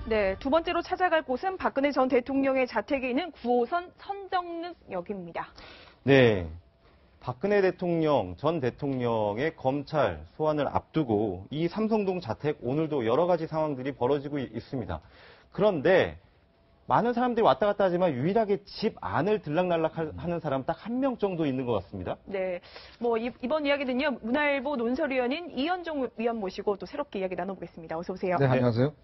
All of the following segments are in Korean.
네, 두 번째로 찾아갈 곳은 박근혜 전 대통령의 자택에 있는 9호선 선정릉역입니다. 네. 박근혜 전 대통령의 검찰 소환을 앞두고 이 삼성동 자택 오늘도 여러 가지 상황들이 벌어지고 있습니다. 그런데 많은 사람들이 왔다 갔다 하지만 유일하게 집 안을 들락날락하는 사람 딱 한 명 정도 있는 것 같습니다. 네, 이번 이야기는요, 문화일보 논설위원인 이현종 위원 모시고 또 새롭게 이야기 나눠보겠습니다. 어서 오세요. 네, 안녕하세요.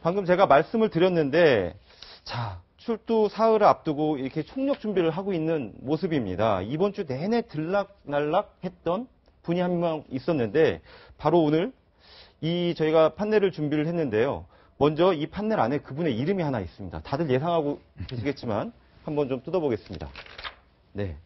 방금 제가 말씀을 드렸는데, 자, 출두 사흘을 앞두고 이렇게 총력 준비를 하고 있는 모습입니다. 이번 주 내내 들락날락했던 분이 한 명 있었는데, 바로 오늘 저희가 판넬을 준비를 했는데요. 먼저 이 판넬 안에 그분의 이름이 하나 있습니다. 다들 예상하고 계시겠지만 한번 좀 뜯어보겠습니다. 네,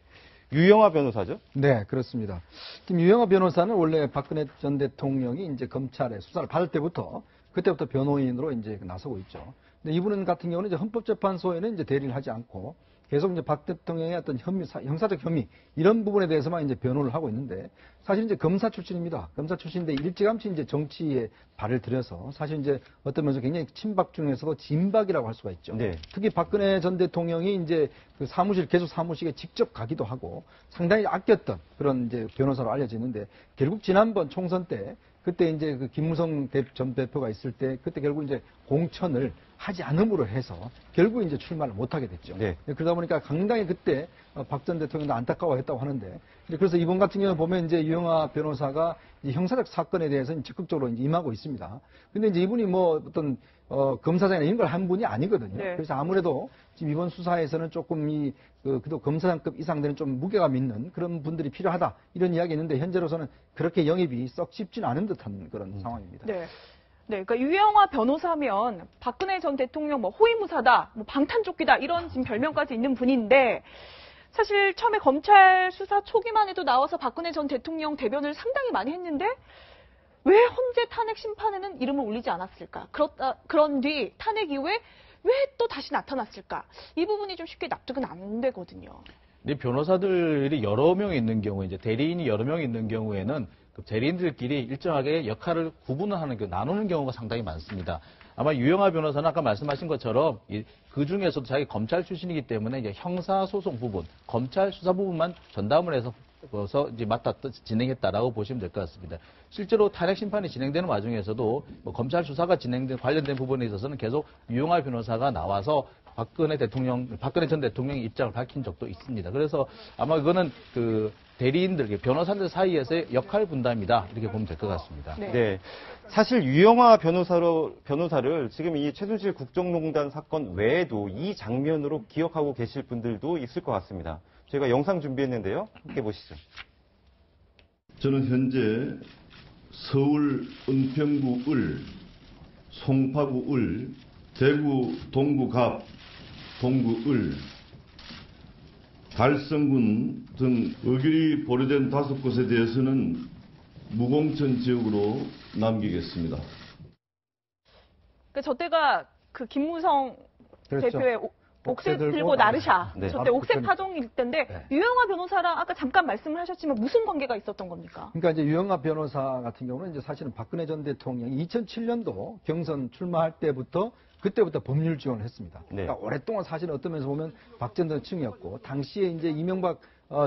유영하 변호사죠? 네, 그렇습니다. 지금 유영하 변호사는 원래 박근혜 전 대통령이 이제 검찰에 수사를 받을 때부터 그때부터 변호인으로 이제 나서고 있죠. 근데 이분 같은 경우는 이제 헌법재판소에는 이제 대리를 하지 않고 계속 이제 박 대통령의 어떤 형사적 혐의 이런 부분에 대해서만 이제 변호를 하고 있는데 사실 이제 검사 출신입니다. 검사 출신인데 일찌감치 이제 정치에 발을 들여서 사실 이제 어떤 면에서 굉장히 친박 중에서도 진박이라고 할 수가 있죠. 네. 특히 박근혜 전 대통령이 이제 그 계속 사무실에 직접 가기도 하고 상당히 아꼈던 그런 이제 변호사로 알려지는데 결국 지난번 총선 때 그때 이제 그 김무성 전 대표가 있을 때 그때 결국 이제 공천을 하지 않음으로 해서 결국 이제 출마를 못하게 됐죠. 네. 그러다 보니까 상당히 그때 박 전 대통령도 안타까워했다고 하는데 그래서 이번 같은 경우 보면 이제 유영하 변호사가 이제 형사적 사건에 대해서는 적극적으로 이제 임하고 있습니다. 근데 이제 이분이 뭐 어떤 검사장이나 이런 걸 한 분이 아니거든요. 네. 그래서 아무래도 지금 이번 수사에서는 조금 그래도 검사장급 이상 되는 좀 무게감 있는 그런 분들이 필요하다 이런 이야기 있는데 현재로서는 그렇게 영입이 썩 쉽지는 않은 듯한 그런 상황입니다. 네. 네, 그러니까 유영하 변호사면 박근혜 전 대통령 호위무사다, 방탄조끼다 이런 지금 별명까지 있는 분인데 사실 처음에 검찰 수사 초기만 해도 나와서 박근혜 전 대통령 대변을 상당히 많이 했는데 왜 헌재 탄핵 심판에는 이름을 올리지 않았을까? 그런 뒤 탄핵 이후에 왜 또 다시 나타났을까? 이 부분이 좀 쉽게 납득은 안 되거든요. 근데 변호사들이 여러 명 있는 경우, 이제 대리인이 여러 명 있는 경우에는 그 대리인들끼리 일정하게 역할을 구분하는, 나누는 경우가 상당히 많습니다. 아마 유영하 변호사는 아까 말씀하신 것처럼 그 중에서도 자기 검찰 출신이기 때문에 이제 형사소송 부분, 검찰 수사 부분만 전담을 해서 이제 진행했다라고 보시면 될 것 같습니다. 실제로 탄핵 심판이 진행되는 와중에서도 검찰 수사가 관련된 부분에 있어서는 계속 유영하 변호사가 나와서 박근혜 전 대통령의 입장을 밝힌 적도 있습니다. 그래서 아마 이거는 그 대리인들, 변호사들 사이에서의 역할 분담이다 이렇게 보면 될 것 같습니다. 네. 네. 사실 유영하 변호사를 지금 이 최순실 국정농단 사건 외에도 이 장면으로 기억하고 계실 분들도 있을 것 같습니다. 저희가 영상 준비했는데요. 함께 보시죠. 저는 현재 서울 은평구 을, 송파구 을, 대구 동구 갑, 동구 을, 달성군 등 의결이 보류된 5곳에 대해서는 무공천 지역으로 남기겠습니다. 저 때가 그 김무성 그렇죠. 대표의 옥새 들고 나르샤. 네. 저때 옥새 파동일 때인데 네. 유영하 변호사랑 아까 잠깐 말씀을 하셨지만 무슨 관계가 있었던 겁니까? 그러니까 이제 유영하 변호사 같은 경우는 이제 사실은 박근혜 전 대통령이 2007년도 경선 출마할 때부터 그때부터 법률 지원을 했습니다. 네. 그러니까 오랫동안 사실 어떤 면에서 보면 박전 대통령이었고 당시에 이제 이명박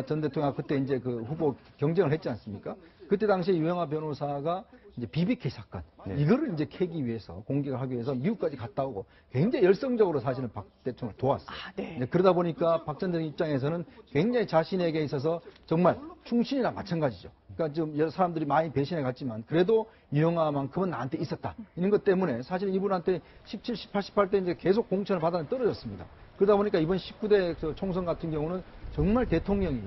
전 대통령 그때 이제 그 후보 경쟁을 했지 않습니까? 그때 당시에 유영하 변호사가 이제 BBK 사건 이거를 이제 캐기 위해서 공격을 하기 위해서 미국까지 갔다 오고 굉장히 열성적으로 사실은 박 대통령을 도왔어요. 네. 그러다 보니까 박 전 대통령 입장에서는 굉장히 자신에게 있어서 정말 충신이나 마찬가지죠. 그러니까 좀 여러 사람들이 많이 배신해 갔지만 그래도 유영하만큼은 나한테 있었다. 이런 것 때문에 사실 이분한테 17, 18, 18 때 이제 계속 공천을 받았는데 떨어졌습니다. 그러다 보니까 이번 19대 총선 같은 경우는 정말 대통령이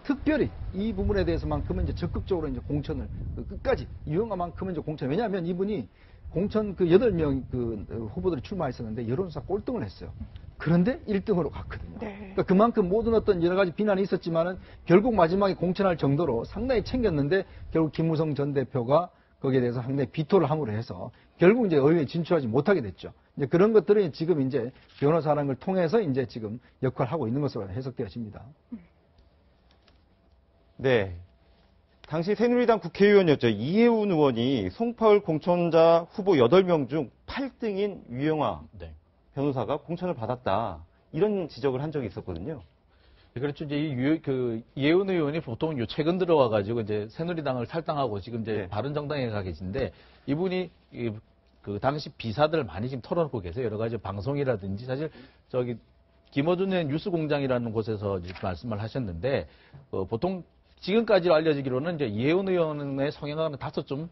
특별히 이 부분에 대해서만큼은 이제 적극적으로 이제 공천을 끝까지 유영하만큼은 이제 공천. 왜냐하면 이분이 공천 그 8명 그 후보들이 출마했었는데 여론조사 꼴등을 했어요. 그런데 1등으로 갔거든요. 네. 그러니까 그만큼 모든 어떤 여러 가지 비난이 있었지만은 결국 마지막에 공천할 정도로 상당히 챙겼는데 결국 김무성 전 대표가 거기에 대해서 상당히 비토를 함으로 해서 결국 이제 의회에 진출하지 못하게 됐죠. 이제 그런 것들은 지금 이제 변호사라는 걸 통해서 이제 지금 역할을 하고 있는 것으로 해석되어집니다. 네. 당시 새누리당 국회의원이었죠. 이해운 의원이 송파울 공천자 후보 8명 중 칼등인 유영아 네. 변호사가 공천을 받았다. 이런 지적을 한 적이 있었거든요. 그렇죠. 이제 이혜원 의원이 보통 최근 들어와가지고 이제 새누리당을 탈당하고 지금 이제 네. 바른정당에 가 계신데 이분이 그 당시 비사들을 많이 지금 털어놓고 계세요. 여러 가지 방송이라든지 사실 김어준의 뉴스공장이라는 곳에서 이제 말씀을 하셨는데 보통 지금까지 알려지기로는 이제 이혜원 의원의 성향과는 다소 좀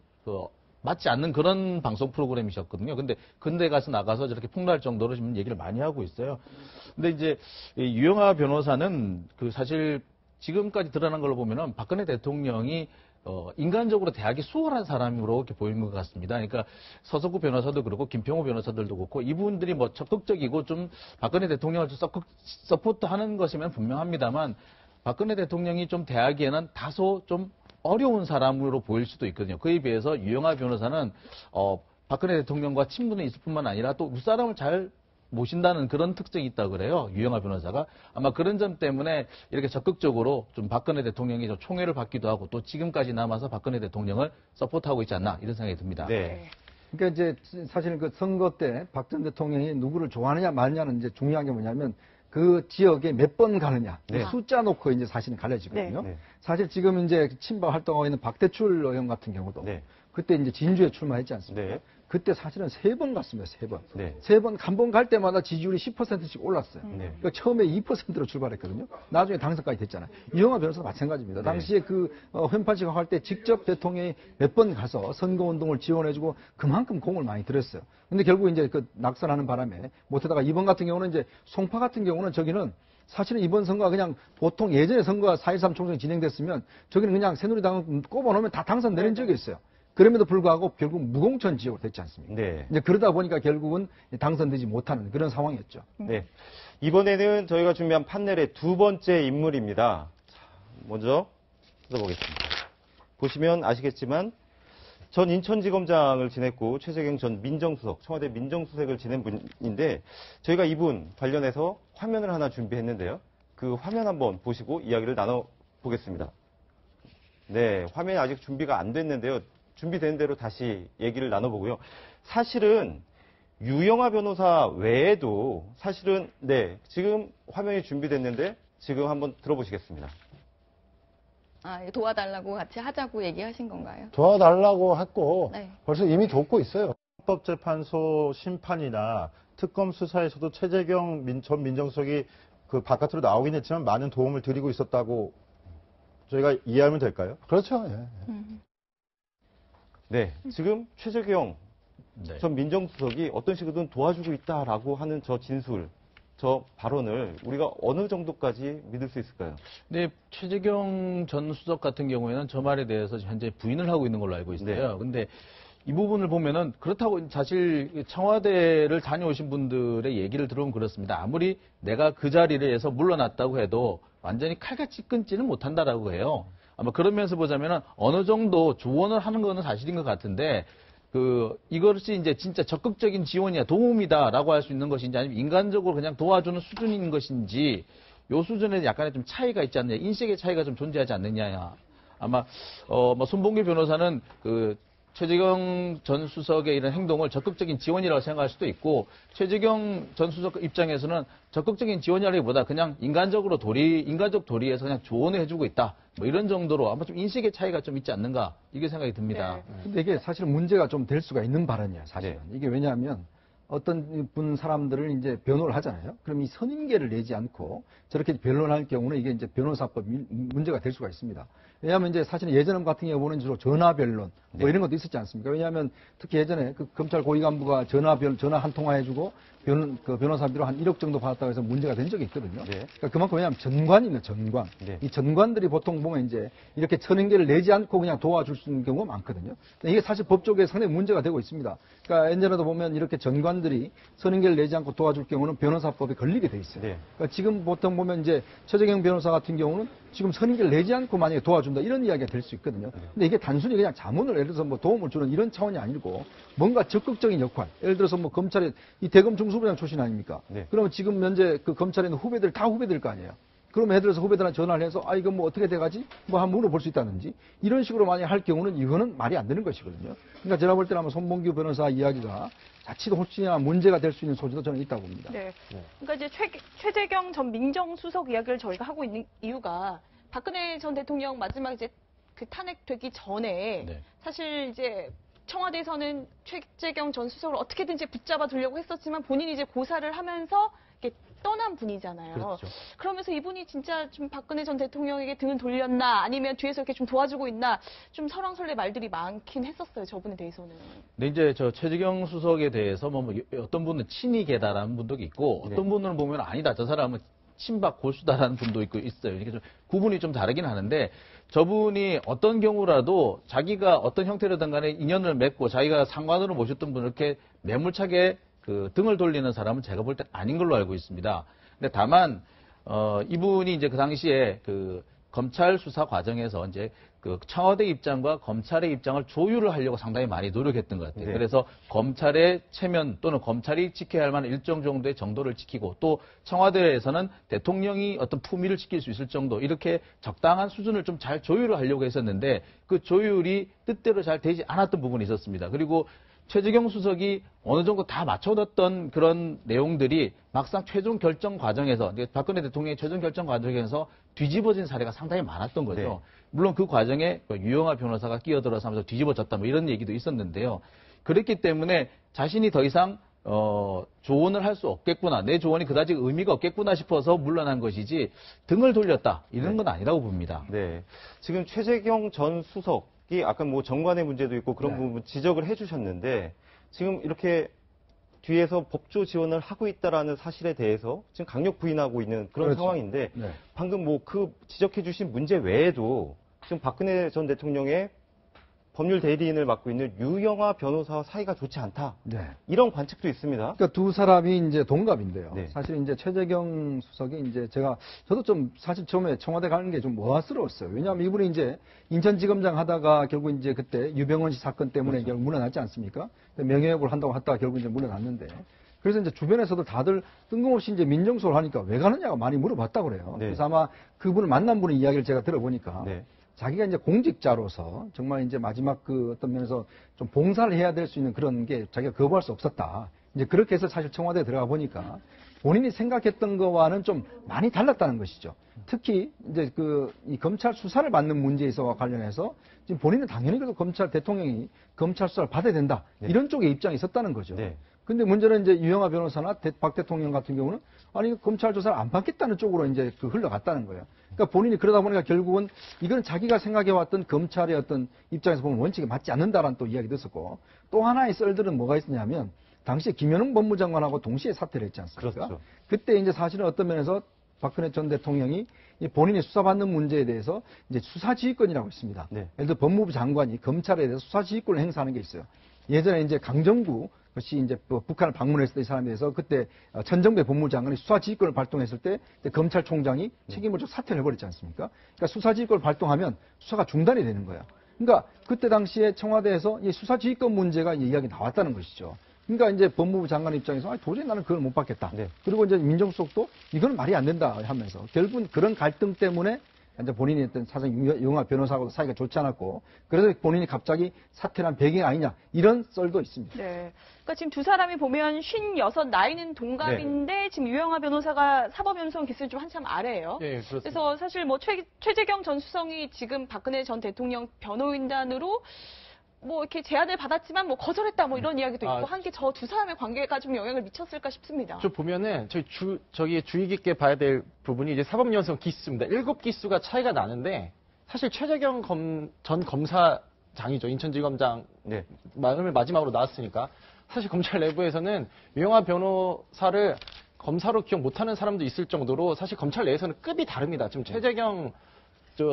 맞지 않는 그런 방송 프로그램이셨거든요. 근데 근대 가서 나가서 저렇게 폭로할 정도로 지금 얘기를 많이 하고 있어요. 근데 이제 이 유영하 변호사는 사실 지금까지 드러난 걸로 보면은 박근혜 대통령이 인간적으로 대하기 수월한 사람으로 이렇게 보이는 것 같습니다. 그러니까 서석구 변호사도 그렇고 김평호 변호사들도 그렇고 이분들이 뭐 적극적이고 좀 박근혜 대통령을 좀 서포트하는 것이면 분명합니다만 박근혜 대통령이 좀 대하기에는 다소 좀 어려운 사람으로 보일 수도 있거든요. 그에 비해서 유영하 변호사는 박근혜 대통령과 친분이 있을 뿐만 아니라 또 윗사람을 잘 모신다는 그런 특징이 있다고 그래요. 유영하 변호사가. 아마 그런 점 때문에 이렇게 적극적으로 좀 박근혜 대통령이 좀 총애를 받기도 하고 또 지금까지 남아서 박근혜 대통령을 서포트하고 있지 않나 이런 생각이 듭니다. 네. 그러니까 이제 사실은 그 선거 때 박 전 대통령이 누구를 좋아하느냐 마느냐는 이제 중요한 게 뭐냐면 그 지역에 몇 번 가느냐 네. 숫자 놓고 이제 사실은 갈려지거든요. 네. 사실 지금 이제 친박 활동하고 있는 박대출 의원 같은 경우도 네. 그때 이제 진주에 출마했지 않습니까? 네. 그때 사실은 3번 갔습니다. 3번. 네. 3번 한 번 갈 때마다 지지율이 10%씩 올랐어요. 네. 그러니까 처음에 2%로 출발했거든요. 나중에 당선까지 됐잖아요. 이영하 변호사도 마찬가지입니다. 네. 당시에 현판식 할 때 직접 대통령이 몇 번 가서 선거운동을 지원해주고 그만큼 공을 많이 들였어요. 근데 결국 이제 낙선하는 바람에 못하다가 이번 같은 경우는 이제 송파 같은 경우는 저기는 사실은 이번 선거가 그냥 보통 예전에 선거가 4.13 총선이 진행됐으면 저기는 그냥 새누리당을 꼽아놓으면 다 당선되는 적이 있어요. 그럼에도 불구하고 결국 무공천 지역으로 됐지 않습니까? 네. 이제 그러다 보니까 결국은 당선되지 못하는 그런 상황이었죠. 네. 이번에는 저희가 준비한 판넬의 두 번째 인물입니다. 자, 먼저 찾아보겠습니다. 보시면 아시겠지만 전 인천지검장을 지냈고 최재경 전 민정수석, 청와대 민정수석을 지낸 분인데 저희가 이분 관련해서 화면을 하나 준비했는데요. 그 화면 한번 보시고 이야기를 나눠보겠습니다. 네, 화면이 아직 준비가 안 됐는데요. 준비된 대로 다시 얘기를 나눠보고요. 사실은 유영하 변호사 외에도 사실은 네, 지금 화면이 준비됐는데 지금 한번 들어보시겠습니다. 도와달라고 같이 하자고 얘기하신 건가요? 도와달라고 했고 네. 벌써 이미 돕고 있어요. 헌법재판소 심판이나 특검 수사에서도 최재경 전 민정수석이 그 바깥으로 나오긴 했지만 많은 도움을 드리고 있었다고 저희가 이해하면 될까요? 그렇죠. 예. 네, 지금 최재경 네. 전 민정수석이 어떤 식으로든 도와주고 있다라고 하는 저 진술, 저 발언을 우리가 어느 정도까지 믿을 수 있을까요? 네, 최재경 전 수석 같은 경우에는 저 말에 대해서 현재 부인을 하고 있는 걸로 알고 있어요. 네. 근데 이 부분을 보면은 그렇다고 사실 청와대를 다녀오신 분들의 얘기를 들어보면 그렇습니다. 아무리 내가 그 자리에서 물러났다고 해도 완전히 칼같이 끊지는 못한다라고 해요. 아마 그런 면에서 보자면은 어느 정도 조언을 하는 거는 사실인 것 같은데 이것이 이제 진짜 적극적인 지원이야 도움이다라고 할 수 있는 것인지 아니면 인간적으로 그냥 도와주는 수준인 것인지 요 수준에 약간의 좀 차이가 있지 않느냐 인식의 차이가 좀 존재하지 않느냐 아마 손봉길 변호사는 최재경 전 수석의 이런 행동을 적극적인 지원이라고 생각할 수도 있고 최재경 전 수석 입장에서는 적극적인 지원이라기보다 그냥 인간적 도리에서 그냥 조언을 해주고 있다. 뭐 이런 정도로 아마 좀 인식의 차이가 좀 있지 않는가 이게 생각이 듭니다. 근데 이게 사실 문제가 좀 될 수가 있는 발언이에요, 사실은. 이게 왜냐하면 어떤 사람들을 이제 변호를 하잖아요. 그럼 이 선임계를 내지 않고 저렇게 변론할 경우는 이게 이제 변호사법 문제가 될 수가 있습니다. 왜냐하면 이제 사실 예전 같은 경우는 주로 전화 변론 뭐 이런 것도 있었지 않습니까? 왜냐하면 특히 예전에 검찰 고위 간부가 전화 한 통화 해주고 변호사비로 한 1억 정도 받았다고 해서 문제가 된 적이 있거든요. 네. 그러니까 그만큼 왜냐하면 전관이네, 전관. 네. 이 전관들이 보통 보면 이제 이렇게 선임계를 내지 않고 그냥 도와줄 수 있는 경우가 많거든요. 이게 사실 법조계에 상당히 문제가 되고 있습니다. 그러니까 예전에도 보면 이렇게 전관들이 선임계를 내지 않고 도와줄 경우는 변호사법에 걸리게 돼 있어요. 네. 그러니까 지금 보통 보면 이제 최재경 변호사 같은 경우는 지금 선임계를 내지 않고 만약에 도와준다 이런 이야기가 될 수 있거든요. 근데 이게 단순히 그냥 자문을 예를 들어서 뭐 도움을 주는 이런 차원이 아니고 뭔가 적극적인 역할. 예를 들어서 뭐 검찰에 이 대검 중수부장 출신 아닙니까? 네. 그러면 지금 현재 검찰에 있는 후배들 다 후배들 거 아니에요. 그럼 예를 들어서 후배들한테 전화를 해서 이거 뭐 어떻게 돼가지? 뭐 한번 물어볼 수 있다든지 이런 식으로 만약 할 경우는 이거는 말이 안 되는 것이거든요. 그러니까 제가 볼 때는 아마 손봉규 변호사 이야기가 자칫 혹시나 문제가 될 수 있는 소지도 저는 있다고 봅니다. 네. 그러니까 이제 최재경 전 민정수석 이야기를 저희가 하고 있는 이유가 박근혜 전 대통령 마지막 이제 그 탄핵되기 전에 네. 사실 이제 청와대에서는 최재경 전 수석을 어떻게든지 붙잡아 두려고 했었지만 본인이 이제 고사를 하면서 이렇게 떠난 분이잖아요. 그렇죠. 그러면서 이분이 진짜 좀 박근혜 전 대통령에게 등을 돌렸나 아니면 뒤에서 이렇게 좀 도와주고 있나 좀 설왕설래 말들이 많긴 했었어요. 저분에 대해서는. 근데 이제 저 최재경 수석에 대해서 뭐 어떤 분은 친이계다라는 분도 있고 어떤 분은 보면 아니다 저 사람은 친박 고수다라는 분도 있고 있어요. 이게 좀 구분이 좀 다르긴 하는데 저분이 어떤 경우라도 자기가 어떤 형태로든 간에 인연을 맺고 자기가 상관으로 모셨던 분을 이렇게 매몰차게 그 등을 돌리는 사람은 제가 볼 때 아닌 걸로 알고 있습니다. 근데 다만 이분이 이제 그 당시에 그 검찰 수사 과정에서 이제 그 청와대 입장과 검찰의 입장을 조율을 하려고 상당히 많이 노력했던 것 같아요. 네. 그래서 검찰의 체면 또는 검찰이 지켜야 할 만한 일정 정도의 정도를 지키고 또 청와대에서는 대통령이 어떤 품위를 지킬 수 있을 정도 이렇게 적당한 수준을 좀 잘 조율을 하려고 했었는데 그 조율이 뜻대로 잘 되지 않았던 부분이 있었습니다. 그리고 최재경 수석이 어느 정도 다 맞춰뒀던 그런 내용들이 막상 최종 결정 과정에서 박근혜 대통령의 최종 결정 과정에서 뒤집어진 사례가 상당히 많았던 거죠. 네. 물론 그 과정에 유영하 변호사가 끼어들어서 하면서 뒤집어졌다 뭐 이런 얘기도 있었는데요. 그랬기 때문에 자신이 더 이상 조언을 할 수 없겠구나. 내 조언이 그다지 의미가 없겠구나 싶어서 물러난 것이지 등을 돌렸다. 이런 건 아니라고 봅니다. 네. 지금 최재경 전 수석이 아까 뭐 정관의 문제도 있고 그런 네. 부분 지적을 해주셨는데 지금 이렇게 뒤에서 법조 지원을 하고 있다라는 사실에 대해서 지금 강력 부인하고 있는 그런 그렇죠. 상황인데 네. 방금 뭐 그 지적해주신 문제 외에도 지금 박근혜 전 대통령의 법률 대리인을 맡고 있는 유영하 변호사와 사이가 좋지 않다. 네. 이런 관측도 있습니다. 그러니까 두 사람이 이제 동갑인데요. 네. 사실 이제 최재경 수석이 이제 저도 좀 사실 처음에 청와대 가는 게 좀 모아스러웠어요. 왜냐하면 이분이 이제 인천지검장 하다가 결국 이제 그때 유병헌 씨 사건 때문에 결국 물러났지 않습니까? 명예회복을 한다고 하다가 결국 이제 물러났는데. 그래서 이제 주변에서도 다들 뜬금없이 이제 민정수석을 하니까 왜 가느냐고 많이 물어봤다고 그래요. 네. 그래서 아마 그분을 만난 분의 이야기를 제가 들어보니까 네. 자기가 이제 공직자로서 정말 이제 마지막 그 어떤 면에서 좀 봉사를 해야 될 수 있는 그런 게 자기가 거부할 수 없었다. 이제 그렇게 해서 사실 청와대에 들어가 보니까 본인이 생각했던 거와는 좀 많이 달랐다는 것이죠. 특히 이제 이 검찰 수사를 받는 문제에 있어서 관련해서 지금 본인은 당연히 그래도 검찰 대통령이 검찰 수사를 받아야 된다. 네. 이런 쪽의 입장이 있었다는 거죠. 네. 근데 문제는 이제 유영하 변호사나 박 대통령 같은 경우는 아니 검찰 조사를 안 받겠다는 쪽으로 이제 흘러갔다는 거예요. 그러니까 본인이 그러다 보니까 결국은 이건 자기가 생각해왔던 검찰의 어떤 입장에서 보면 원칙에 맞지 않는다라는 또 이야기도 있었고 또 하나의 썰들은 뭐가 있었냐면 당시에 김현웅 법무장관하고 동시에 사퇴를 했지 않습니까? 그렇죠. 그때 이제 사실은 어떤 면에서 박근혜 전 대통령이 이 본인이 수사받는 문제에 대해서 이제 수사지휘권이라고 있습니다. 네. 예를 들어 법무부 장관이 검찰에 대해서 수사지휘권을 행사하는 게 있어요. 예전에 이제 강정구 것이 이제 북한을 방문했을 때 이 사람에 대해서 그때 천정배 법무장관이 수사지휘권을 발동했을 때 검찰총장이 책임을 좀 사퇴를 해버렸지 않습니까? 그러니까 수사지휘권을 발동하면 수사가 중단이 되는 거예요. 그러니까 그때 당시에 청와대에서 이 수사지휘권 문제가 이야기 나왔다는 것이죠. 그러니까 이제 법무부 장관 입장에서 도저히 나는 그걸 못 받겠다. 네. 그리고 이제 민정수석도 이거는 말이 안 된다 하면서 결국은 그런 갈등 때문에 이제 본인이 했던 사실 유영하 변호사하고 사이가 좋지 않았고 그래서 본인이 갑자기 사퇴한 배경이 아니냐 이런 썰도 있습니다. 네. 그러니까 지금 두 사람이 보면 56 나이는 동갑인데 지금 유영하 변호사가 사법연수원 기술 좀 한참 아래예요. 예, 그렇습니다. 그래서 사실 뭐 최재경 전 수석이 지금 박근혜 전 대통령 변호인단으로 뭐 이렇게 제안을 받았지만 뭐 거절했다 뭐 이런 이야기도 있고 한 게 저 두 사람의 관계가 좀 영향을 미쳤을까 싶습니다. 저 보면은 저기 주의 깊게 봐야 될 부분이 이제 사법연수원 기수입니다. 7기수가 차이가 나는데 사실 최재경 전 검사장이죠. 인천지검장 네. 마지막으로 나왔으니까 사실 검찰 내부에서는 유영하 변호사를 검사로 기억 못하는 사람도 있을 정도로 사실 검찰 내에서는 급이 다릅니다. 지금 최재경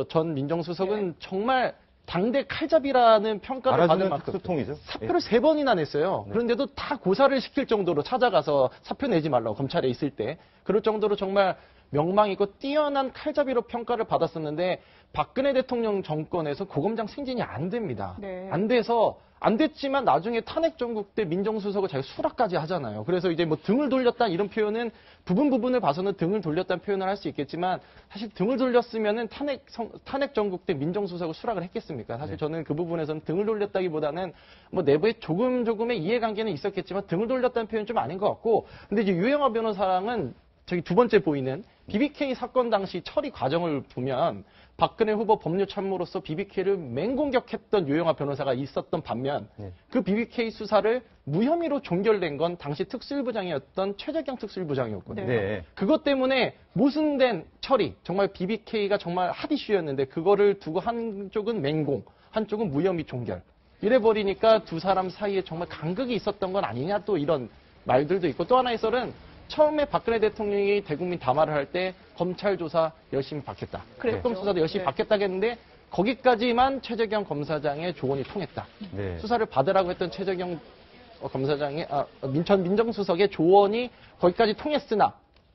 전 민정수석은 정말 당대 칼잡이라는 평가를 받을 만큼 특수통이죠. 사표를 3번이나 냈어요. 네. 그런데도 다 고사를 시킬 정도로 찾아가서 사표 내지 말라고 검찰에 있을 때 그럴 정도로 정말 명망 있고 뛰어난 칼잡이로 평가를 받았었는데 박근혜 대통령 정권에서 고검장 승진이 안 됩니다. 네. 안 돼서 안 됐지만 나중에 탄핵 정국 때 민정수석을 자기가 수락까지 하잖아요. 그래서 이제 뭐 등을 돌렸다 이런 표현은 부분을 봐서는 등을 돌렸다는 표현을 할 수 있겠지만 사실 등을 돌렸으면은 탄핵 정국 때 민정수석을 수락을 했겠습니까? 사실 저는 그 부분에서는 등을 돌렸다기보다는 뭐 내부에 조금의 이해관계는 있었겠지만 등을 돌렸다는 표현은 좀 아닌 것 같고, 근데 이제 유영하 변호사랑은 저기 두 번째 보이는 BBK 사건 당시 처리 과정을 보면 박근혜 후보 법률참모로서 BBK를 맹공격했던 유영하 변호사가 있었던 반면 그 BBK 수사를 무혐의로 종결된 건 당시 특수일부장이었던 최재경 특수일부장이었거든요. 네. 그것 때문에 모순된 처리, 정말 BBK가 정말 핫 이슈였는데 그거를 두고 한쪽은 맹공, 한쪽은 무혐의 종결. 이래버리니까 두 사람 사이에 정말 간극이 있었던 건 아니냐 또 이런 말들도 있고, 또 하나의 썰은 처음에 박근혜 대통령이 대국민 담화를 할 때 검찰 조사 열심히 받겠다. 특검 수사도 열심히 받겠다고 했는데 거기까지만 최재경 검사장의 조언이 통했다. 네. 수사를 받으라고 했던 최재경 검사장의 민정수석의 조언이 거기까지 통했으나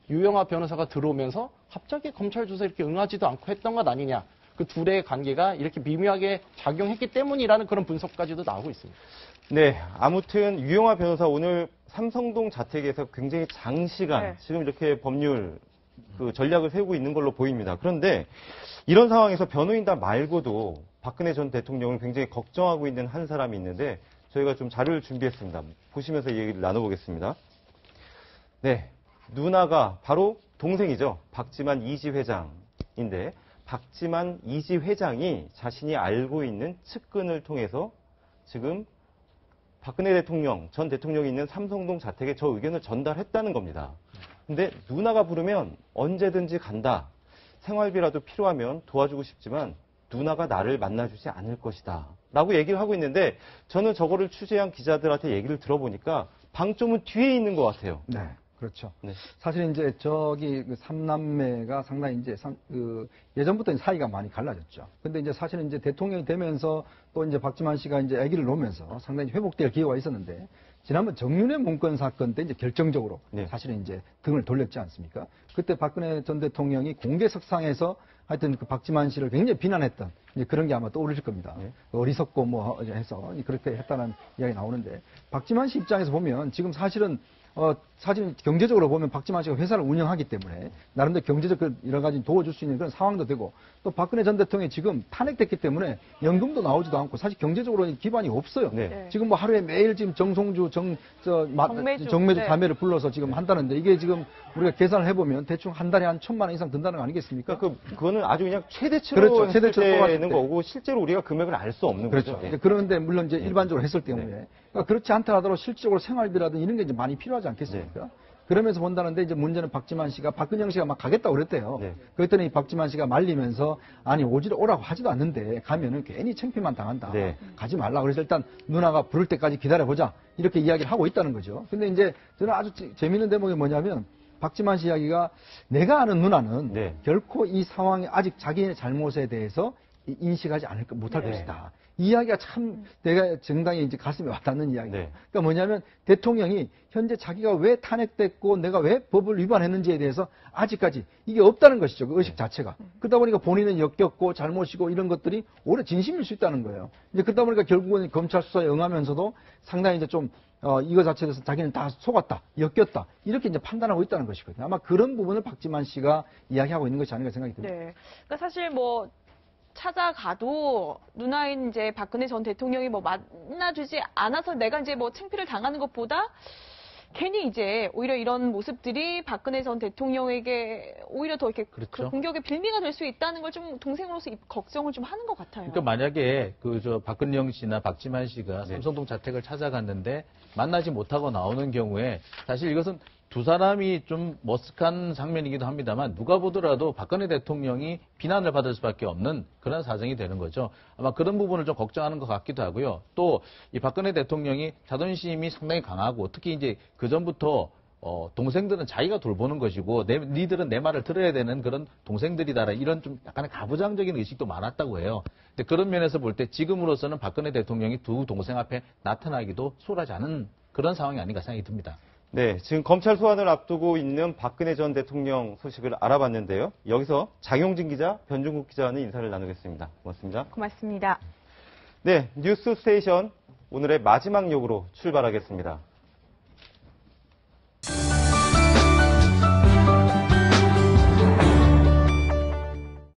유영하 변호사가 들어오면서 갑자기 검찰 조사 이렇게 응하지도 않고 했던 것 아니냐. 그 둘의 관계가 이렇게 미묘하게 작용했기 때문이라는 그런 분석까지도 나오고 있습니다. 네, 아무튼 유영하 변호사 오늘 삼성동 자택에서 굉장히 장시간 지금 이렇게 법률 그 전략을 세우고 있는 걸로 보입니다. 그런데 이런 상황에서 변호인단 말고도 박근혜 전 대통령을 굉장히 걱정하고 있는 한 사람이 있는데 저희가 좀 자료를 준비했습니다. 보시면서 이 얘기를 나눠보겠습니다. 네, 누나가 바로 동생이죠. 박지만 이지 회장인데 박지만 이지 회장이 자신이 알고 있는 측근을 통해서 지금 박근혜 대통령, 전 대통령이 있는 삼성동 자택에 저 의견을 전달했다는 겁니다. 근데 누나가 부르면 언제든지 간다. 생활비라도 필요하면 도와주고 싶지만 누나가 나를 만나주지 않을 것이다. 라고 얘기를 하고 있는데 저는 저거를 취재한 기자들한테 얘기를 들어보니까 방점은 뒤에 있는 것 같아요. 네. 그렇죠. 네. 사실 이제 저기 그 삼남매가 상당히 이제 예전부터 사이가 많이 갈라졌죠. 근데 이제 사실은 이제 대통령이 되면서 또 이제 박지만 씨가 이제 아기를 놓으면서 상당히 회복될 기회가 있었는데 지난번 정윤회 문건 사건 때 이제 결정적으로 사실은 이제 등을 돌렸지 않습니까? 그때 박근혜 전 대통령이 공개석상에서 하여튼 그 박지만 씨를 굉장히 비난했던 이제 그런 게 아마 떠오르실 겁니다. 어리석고 뭐 해서 그렇게 했다는 이야기 나오는데 박지만 씨 입장에서 보면 지금 사실은 사실 경제적으로 보면 박지만 씨가 회사를 운영하기 때문에 나름대로 경제적 여러 가지 도와줄 수 있는 그런 상황도 되고 또 박근혜 전 대통령이 지금 탄핵됐기 때문에 연금도 나오지도 않고 사실 경제적으로 기반이 없어요. 지금 뭐 하루에 매일 지금 정송주, 정매주 자매를 불러서 지금 한다는데 이게 지금 우리가 계산을 해보면 대충 한 달에 한 1,000만 원 이상 든다는 거 아니겠습니까? 그거는 아주 그냥 최대치로 그렇죠. 최대치로 되는 거고 실제로 우리가 금액을 알 수 없는 거죠. 거죠. 그런데 물론 이제 일반적으로 했을 때문에 그러니까 그렇지 않다 하더라도 실질적으로 생활비라든 이런 게 이제 많이 필요하지 않겠습니까? 그러면서 본다는데 이제 문제는 박지만 씨가 박근영 씨가 막 가겠다고 그랬대요. 그랬더니 박지만 씨가 말리면서 아니 오라고 하지도 않는데 가면은 괜히 창피만 당한다. 가지 말라. 그래서 일단 누나가 부를 때까지 기다려보자. 이렇게 이야기를 하고 있다는 거죠. 근데 이제 저는 아주 재미있는 대목이 뭐냐면 박지만 씨 이야기가 내가 아는 누나는 결코 이 상황에 아직 자기의 잘못에 대해서 인식하지 못할 것이다. 이 이야기가 참 내가 정당히 이제 가슴에 와닿는 이야기예요. 그러니까 뭐냐면 대통령이 현재 자기가 왜 탄핵됐고 내가 왜 법을 위반했는지에 대해서 아직까지 이게 없다는 것이죠. 그 의식 자체가. 그러다 보니까 본인은 역겹고 잘못이고 이런 것들이 오히려 진심일 수 있다는 거예요. 이제 그러다 보니까 결국은 검찰 수사에 응하면서도 상당히 이제 좀 이거 자체에 대해서 자기는 다 속았다, 엮였다 이렇게 이제 판단하고 있다는 것이거든요. 아마 그런 부분을 박지만 씨가 이야기하고 있는 것이 아닌가 생각이 듭니다. 그러니까 사실 뭐 찾아가도 누나인 이제 박근혜 전 대통령이 뭐 만나주지 않아서 내가 이제 뭐 창피를 당하는 것보다 괜히 이제 오히려 이런 모습들이 박근혜 전 대통령에게 오히려 더 이렇게 그 공격의 빌미가 될 수 있다는 걸 좀 동생으로서 걱정을 좀 하는 것 같아요. 그러니까 만약에 박근영 씨나 박지만 씨가 삼성동 자택을 찾아갔는데 만나지 못하고 나오는 경우에 사실 이것은 두 사람이 좀 머쓱한 장면이기도 합니다만 누가 보더라도 박근혜 대통령이 비난을 받을 수밖에 없는 그런 사정이 되는 거죠. 아마 그런 부분을 좀 걱정하는 것 같기도 하고요. 또 이 박근혜 대통령이 자존심이 상당히 강하고 특히 이제 그 전부터 동생들은 자기가 돌보는 것이고 니들은 내 말을 들어야 되는 그런 동생들이다 이런 좀 약간의 가부장적인 의식도 많았다고 해요. 근데 그런 면에서 볼 때 지금으로서는 박근혜 대통령이 두 동생 앞에 나타나기도 수월하지 않은 그런 상황이 아닌가 생각이 듭니다. 네, 지금 검찰 소환을 앞두고 있는 박근혜 전 대통령 소식을 알아봤는데요. 여기서 장용진 기자, 변중국 기자와는 인사를 나누겠습니다. 고맙습니다. 고맙습니다. 네, 뉴스 스테이션 오늘의 마지막 역으로 출발하겠습니다.